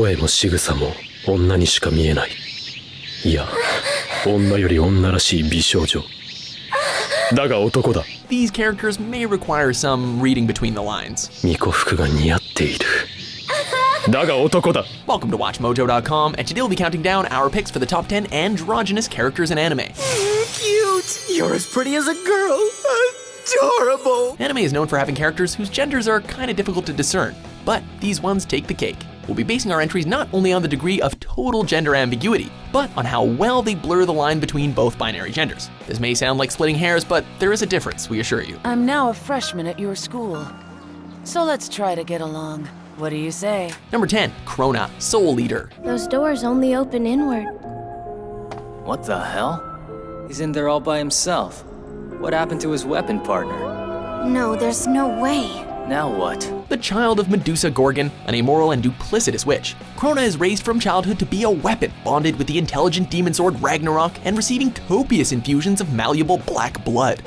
声も仕草も女にしか見えない。いや、女より女らしい美少女。だが男だ。 These characters may require some reading between the lines. 巫女服が似合っている。だが男だ。 Welcome to WatchMojo.com, and today we'll be counting down our picks for the top 10 androgynous characters in anime. Cute! You're as pretty as a girl! Adorable! Anime is known for having characters whose genders are kinda difficult to discern, but these ones take the cake. We'll be basing our entries not only on the degree of total gender ambiguity, but on how well they blur the line between both binary genders. This may sound like splitting hairs, but there is a difference, we assure you. I'm now a freshman at your school, so let's try to get along. What do you say? Number 10, Crona, Soul Leader. Those doors only open inward. What the hell? He's in there all by himself. What happened to his weapon partner? No, there's no way. Now what? The child of Medusa Gorgon, an amoral and duplicitous witch, Crona is raised from childhood to be a weapon, bonded with the intelligent demon sword Ragnarok and receiving copious infusions of malleable black blood.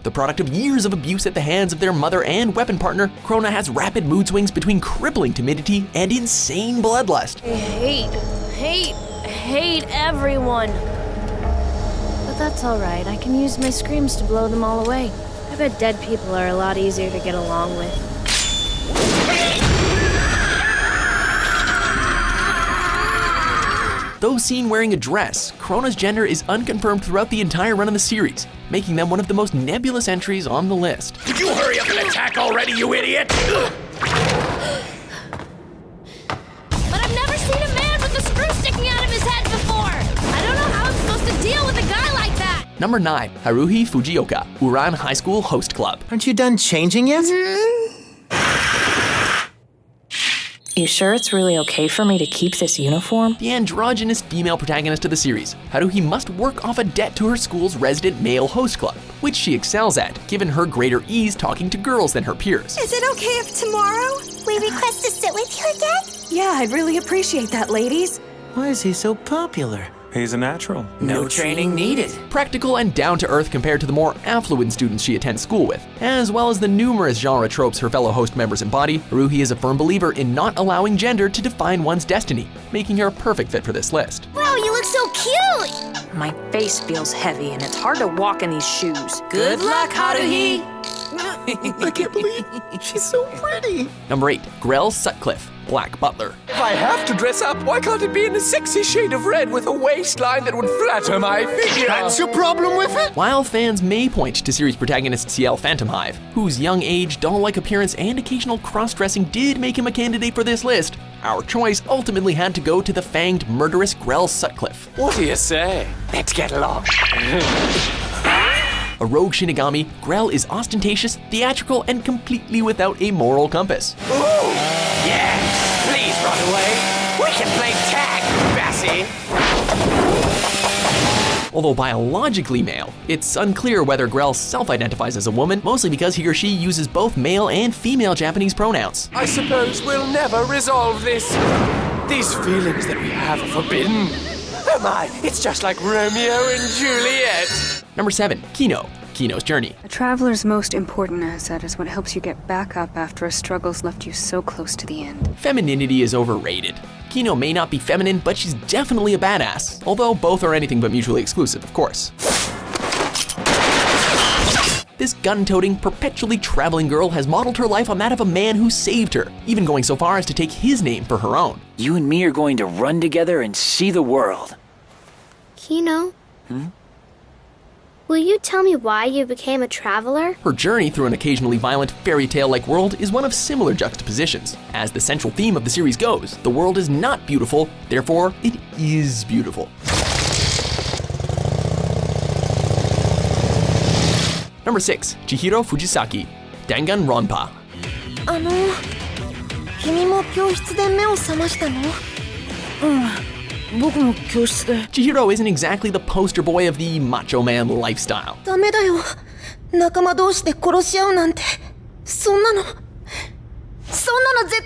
The product of years of abuse at the hands of their mother and weapon partner, Crona has rapid mood swings between crippling timidity and insane bloodlust. I hate everyone. But that's alright, I can use my screams to blow them all away. I bet dead people are a lot easier to get along with. Though seen wearing a dress, Crona's gender is unconfirmed throughout the entire run of the series, making them one of the most nebulous entries on the list. Would you hurry up and attack already, you idiot? But I've never seen a man with a screw sticking out of his head before! I don't know how I'm supposed to deal with a guy like that! Number 9, Haruhi Fujioka, Ouran High School Host Club. Aren't you done changing yet? You sure it's really okay for me to keep this uniform? The androgynous female protagonist of the series, Haruhi must work off a debt to her school's resident male host club, which she excels at, given her greater ease talking to girls than her peers. Is it okay if tomorrow we request to sit with you again? Yeah, I'd really appreciate that, ladies. Why is he so popular? He's a natural. No training needed. Practical and down-to-earth compared to the more affluent students she attends school with. As well as the numerous genre tropes her fellow host members embody, Haruhi is a firm believer in not allowing gender to define one's destiny, making her a perfect fit for this list. Wow, you look so cute! My face feels heavy and it's hard to walk in these shoes. Good luck, Haruhi! I can't believe she's so pretty. Number 8, Grell Sutcliff, Black Butler. If I have to dress up, why can't it be in a sexy shade of red with a waistline that would flatter my figure? That's your problem with it? While fans may point to series protagonist CL Phantom Hive, whose young age, doll-like appearance, and occasional cross-dressing did make him a candidate for this list, our choice ultimately had to go to the fanged, murderous Grell Sutcliff. What do you say? Let's get along. A rogue Shinigami, Grell is ostentatious, theatrical, and completely without a moral compass. Ooh, yeah, please run away. We can play tag, Bessie. Although biologically male, it's unclear whether Grell self-identifies as a woman, mostly because he or she uses both male and female Japanese pronouns. I suppose we'll never resolve this. These feelings that we have are forbidden. Oh my, it's just like Romeo and Juliet. Number 7, Kino, Kino's Journey. A traveler's most important asset is what helps you get back up after a struggle's left you so close to the end. Femininity is overrated. Kino may not be feminine, but she's definitely a badass, although both are anything but mutually exclusive, of course. This gun-toting, perpetually traveling girl has modeled her life on that of a man who saved her, even going so far as to take his name for her own. You and me are going to run together and see the world. Kino? Will you tell me why you became a traveler? Her journey through an occasionally violent fairy tale-like world is one of similar juxtapositions. As the central theme of the series goes, the world is not beautiful, therefore it is beautiful. Number 6, Chihiro Fujisaki, Danganronpa. 君も教室で目を覚ましたの？僕も教室で。 Chihiro isn't exactly the poster boy of the macho man lifestyle. ダメだよ。仲間同士で殺し合うなんて。そんなの絶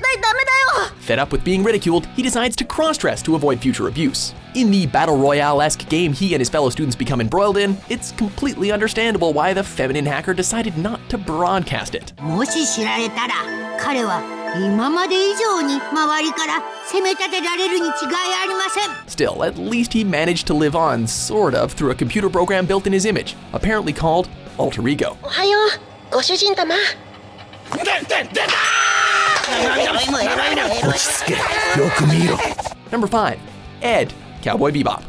対ダメだよ。 Fed up with being ridiculed, he decides to cross-dress to avoid future abuse. In the battle royale-esque game he and his fellow students become embroiled in, it's completely understandable why the feminine hacker decided not to broadcast it. もし知られたら、彼は今まで以上に周りから責め立てられるに違いありません。 Still, at least he managed to live on, sort of, through a computer program built in his image, apparently called Alter Ego. おはよう、ご主人様。Number 5. Ed, Cowboy Bebop.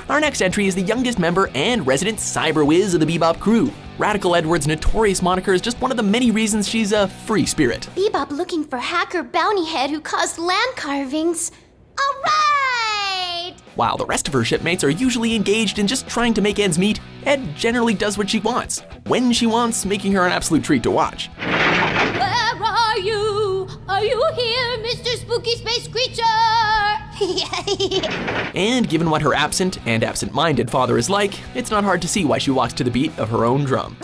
Our next entry is the youngest member and resident cyber whiz of the Bebop crew. Radical Edward's notorious moniker is just one of the many reasons she's a free spirit. Bebop looking for hacker bounty head who caused land carvings. All right! While the rest of her shipmates are usually engaged in just trying to make ends meet, Ed generally does what she wants, when she wants, making her an absolute treat to watch. Where are you? Are you here, Mr. Spooky Space Creature? And given what her absent and absent-minded father is like, it's not hard to see why she walks to the beat of her own drum.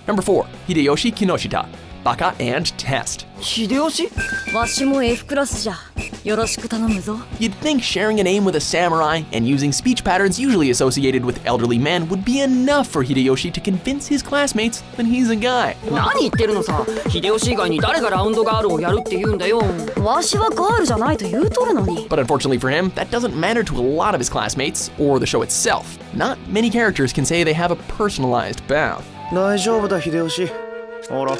Number 4. Hideyoshi Kinoshita, Baka and Test. Hideyoshi? わしも F クラスじゃ。よろしく頼むぞ。 You'd think sharing a name with a samurai and using speech patterns usually associated with elderly men would be enough for Hideyoshi to convince his classmates that he's a guy. 何言ってるのさ。秀吉以外に誰がラウンドガールをやるって言うんだよ。わしはガールじゃないと言うとるのに。 But unfortunately for him, that doesn't matter to a lot of his classmates or the show itself. Not many characters can say they have a personalized bath. 大丈夫だ、秀吉。ほら。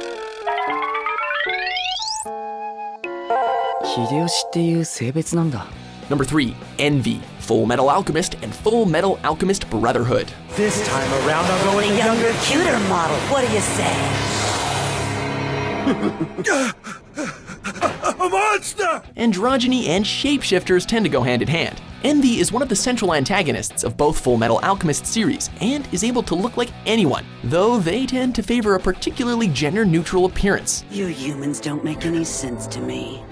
秀吉っていう性別なんだ。Number 3. Envy, Full Metal Alchemist and Full Metal Alchemist Brotherhood. This time around I'll go with a younger, cuter model. What do you say? A monster! Androgyny and shapeshifters tend to go hand in hand. Envy is one of the central antagonists of both Full Metal Alchemist series and is able to look like anyone, though they tend to favor a particularly gender-neutral appearance. You humans don't make any sense to me.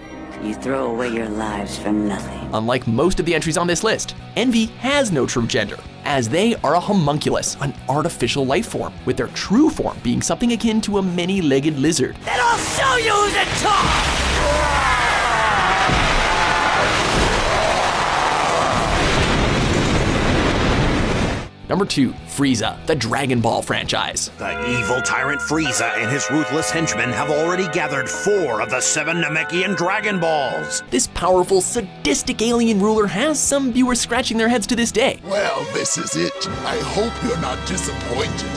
You throw away your lives for nothing. Unlike most of the entries on this list, Envy has no true gender, as they are a homunculus, an artificial life form, with their true form being something akin to a many-legged lizard. Then I'll show you who's at top! Number 2. Freeza, the Dragon Ball franchise. The evil tyrant Freeza and his ruthless henchmen have already gathered 4 of the 7 Namekian Dragon Balls. This powerful, sadistic alien ruler has some viewers scratching their heads to this day. Well, this is it. I hope you're not disappointed.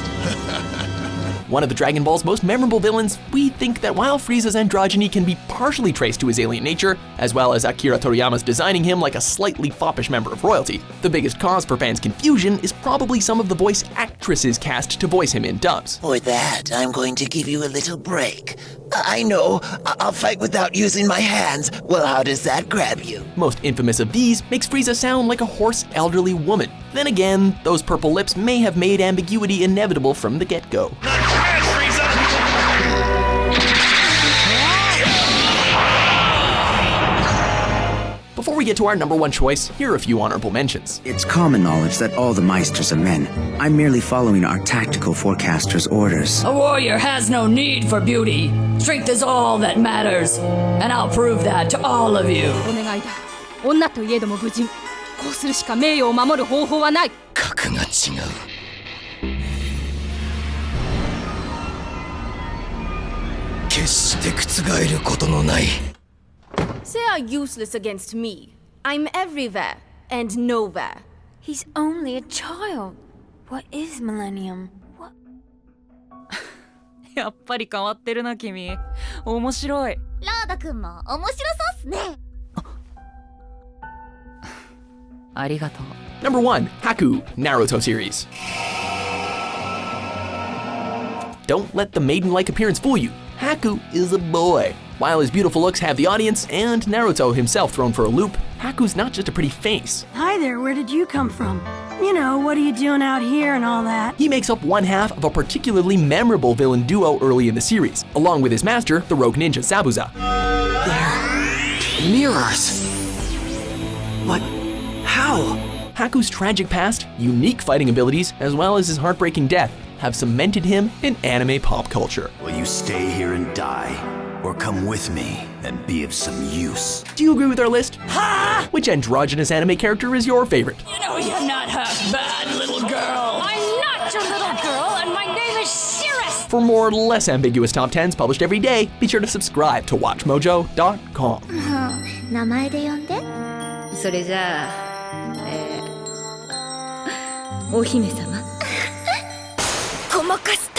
One of the Dragon Ball's most memorable villains, we think that while Frieza's androgyny can be partially traced to his alien nature, as well as Akira Toriyama's designing him like a slightly foppish member of royalty, the biggest cause for fans' confusion is probably some of the voice actresses cast to voice him in dubs. For that, I'm going to give you a little break. I know, I'll fight without using my hands. Well, how does that grab you? Most infamous of these makes Frieza sound like a hoarse, elderly woman. Then again, those purple lips may have made ambiguity inevitable from the get-go. Before we get to our number 1 choice, here are a few honorable mentions. It's common knowledge that all the Meisters are men. I'm merely following our tactical forecaster's orders. A warrior has no need for beauty. Strength is all that matters. And I'll prove that to all of you. お願いだ。女といえども武人。こうするしか名誉を守る方法はない。格が違う。決して覆ることのない。They are useless against me. I'm everywhere and nowhere. He's only a child. What is Millennium? What? やっぱり変わってるな君。面白い。ロード君も面白そうっすね。ありがとう。Number 1. Haku, Naruto series. Don't let the maiden-like appearance fool you. Haku is a boy. While his beautiful looks have the audience and Naruto himself thrown for a loop, Haku's not just a pretty face. Hi there, where did you come from? You know, what are you doing out here and all that? He makes up one half of a particularly memorable villain duo early in the series, along with his master, the rogue ninja Zabuza. They're mirrors. What? How? Haku's tragic past, unique fighting abilities, as well as his heartbreaking death have cemented him in anime pop culture. Will you stay here and die, or come with me and be of some use? Do you agree with our list? Ha! Which androgynous anime character is your favorite? You know you're not half bad, little girl. I'm not your little girl, and my name is Shirith! For more less ambiguous top 10s published every day, be sure to subscribe to WatchMojo.com. 名前で呼んで。それじゃあ、お姫様。ごまかす。